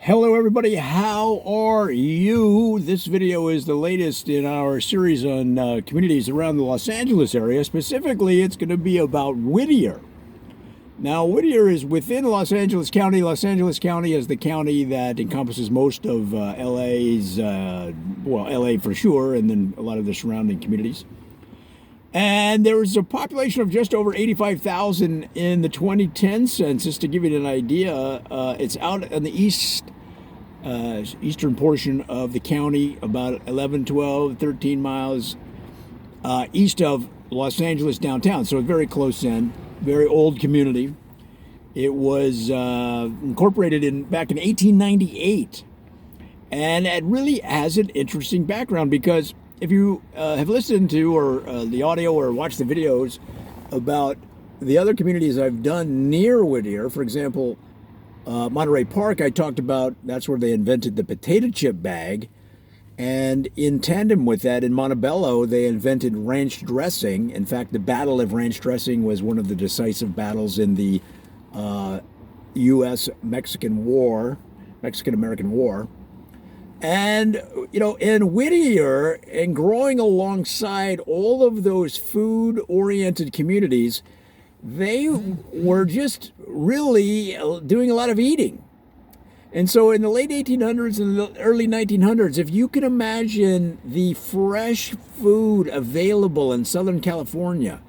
Hello everybody, how are you? This video is the latest in our series on communities around the Los Angeles area. Specifically, it's going to be about Whittier. Now, Whittier is within Los Angeles County. Los Angeles County is the county that encompasses most of LA's, LA for sure, and then a lot of the surrounding communities. And there was a population of just over 85,000 in the 2010 census. To give you an idea, it's out in the eastern portion of the county, about 11, 12, 13 miles east of Los Angeles downtown. So it's very close in, very old community. It was incorporated back in 1898. And it really has an interesting background because if you have listened to or the audio or watched the videos about the other communities I've done near Whittier, for example, Monterey Park, I talked about, that's where they invented the potato chip bag. And in tandem with that, in Montebello, they invented ranch dressing. In fact, the Battle of Ranch Dressing was one of the decisive battles in the U.S.-Mexican War, Mexican-American War. And, you know, in Whittier, and growing alongside all of those food-oriented communities, they were just really doing a lot of eating. And so in the late 1800s and the early 1900s, if you can imagine the fresh food available in Southern California,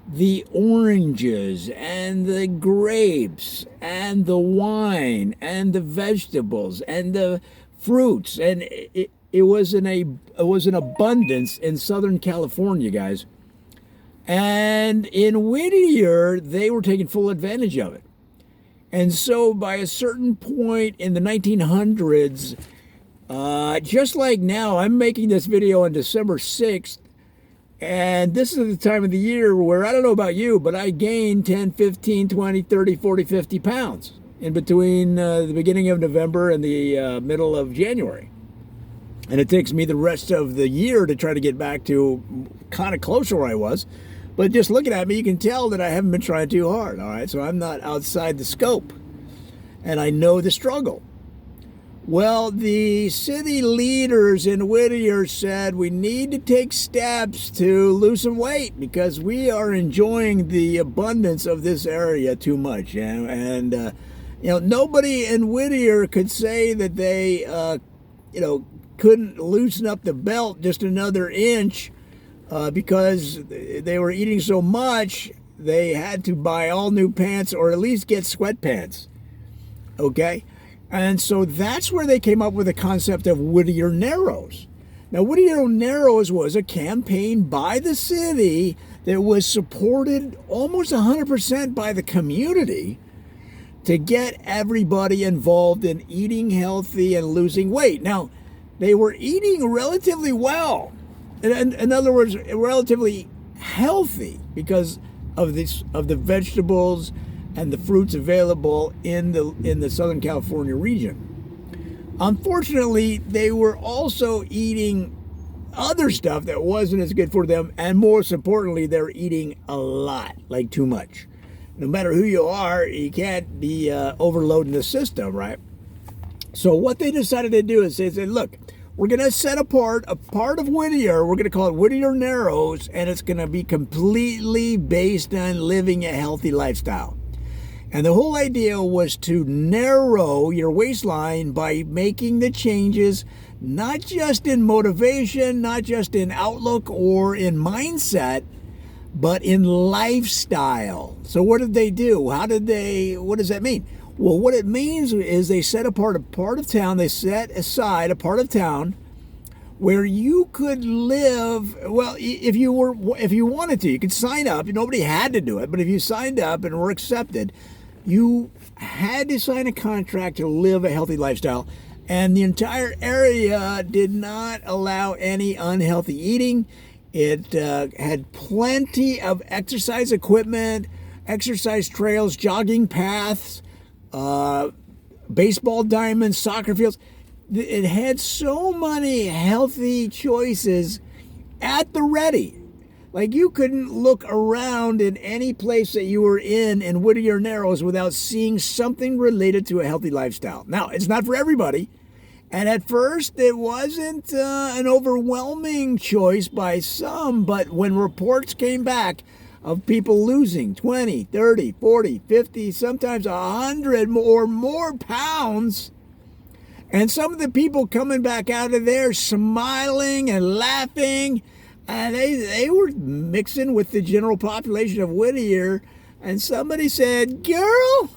the oranges and the grapes and the wine and the vegetables and the fruits, and it was an abundance in Southern California, guys. And in Whittier, they were taking full advantage of it. And so by a certain point in the 1900s, just like now, I'm making this video on December 6th, and this is the time of the year where, I don't know about you, but I gained 10, 15, 20, 30, 40, 50 pounds in between the beginning of November and the middle of January. And it takes me the rest of the year to try to get back to kind of close to where I was. But just looking at me, you can tell that I haven't been trying too hard, all right? So I'm not outside the scope. And I know the struggle. Well, the city leaders in Whittier said we need to take steps to lose some weight because we are enjoying the abundance of this area too much. And you know, nobody in Whittier could say that they, couldn't loosen up the belt just another inch because they were eating so much, they had to buy all new pants or at least get sweatpants. Okay? And so that's where they came up with the concept of Whittier Narrows. Now, Whittier Narrows was a campaign by the city that was supported almost 100% by the community to get everybody involved in eating healthy and losing weight. Now, they were eating relatively well. In other words, relatively healthy because of the vegetables and the fruits available in the Southern California region. Unfortunately, they were also eating other stuff that wasn't as good for them, and most importantly, they're eating a lot, like too much. No matter who you are, you can't be overloading the system, right? So what they decided to do is they said, look, we're going to set apart a part of Whittier. We're going to call it Whittier Narrows, and it's going to be completely based on living a healthy lifestyle. And the whole idea was to narrow your waistline by making the changes, not just in motivation, not just in outlook or in mindset, but in lifestyle. So what did they do? What does that mean? Well, what it means is they set apart a part of town, they set aside a part of town where you could live, well, if you wanted to, you could sign up. Nobody had to do it, but if you signed up and were accepted, you had to sign a contract to live a healthy lifestyle. And the entire area did not allow any unhealthy eating. It had plenty of exercise equipment, exercise trails, jogging paths, baseball diamonds, soccer fields. It had so many healthy choices at the ready. Like you couldn't look around in any place that you were in Whittier Narrows without seeing something related to a healthy lifestyle. Now, it's not for everybody. And at first, it wasn't an overwhelming choice by some, but when reports came back of people losing 20, 30, 40, 50, sometimes 100 or more pounds, and some of the people coming back out of there smiling and laughing, and they were mixing with the general population of Whittier, and somebody said, "Girl,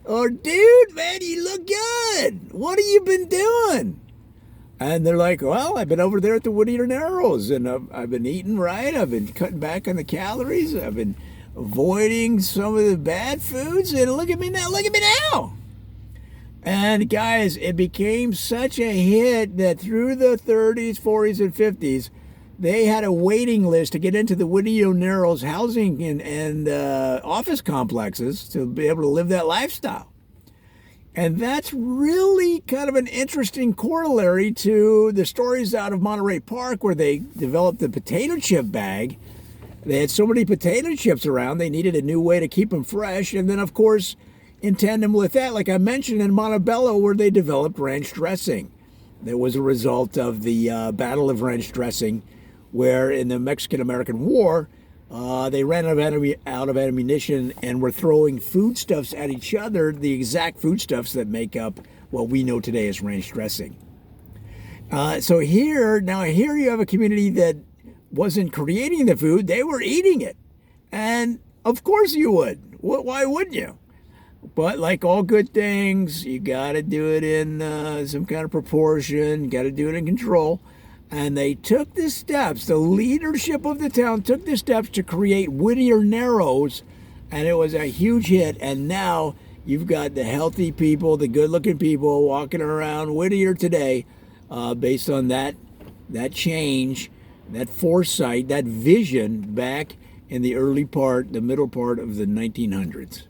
or dude, man, you look good. What have you been doing?" And they're like, "Well, I've been over there at the Whittier Narrows, and I've been eating right. I've been cutting back on the calories. I've been avoiding some of the bad foods, and look at me now. Look at me now." And guys, it became such a hit that through the 30s, 40s, and 50s, they had a waiting list to get into the Whittier Narrows housing and office complexes to be able to live that lifestyle. And that's really kind of an interesting corollary to the stories out of Monterey Park where they developed the potato chip bag. They had so many potato chips around, they needed a new way to keep them fresh. And then, of course, in tandem with that, like I mentioned in Montebello, where they developed ranch dressing. That was a result of the Battle of Ranch Dressing, where in the Mexican-American War, they ran out of ammunition and were throwing foodstuffs at each other, the exact foodstuffs that make up what we know today as ranch dressing. So here you have a community that wasn't creating the food, they were eating it. And of course you would. Why wouldn't you? But like all good things, you got to do it in some kind of proportion, you got to do it in control. And they took the steps, the leadership of the town took the steps to create Whittier Narrows, and it was a huge hit. And now you've got the healthy people, the good-looking people walking around Whittier today based on that change, that foresight, that vision back in the middle part of the 1900s.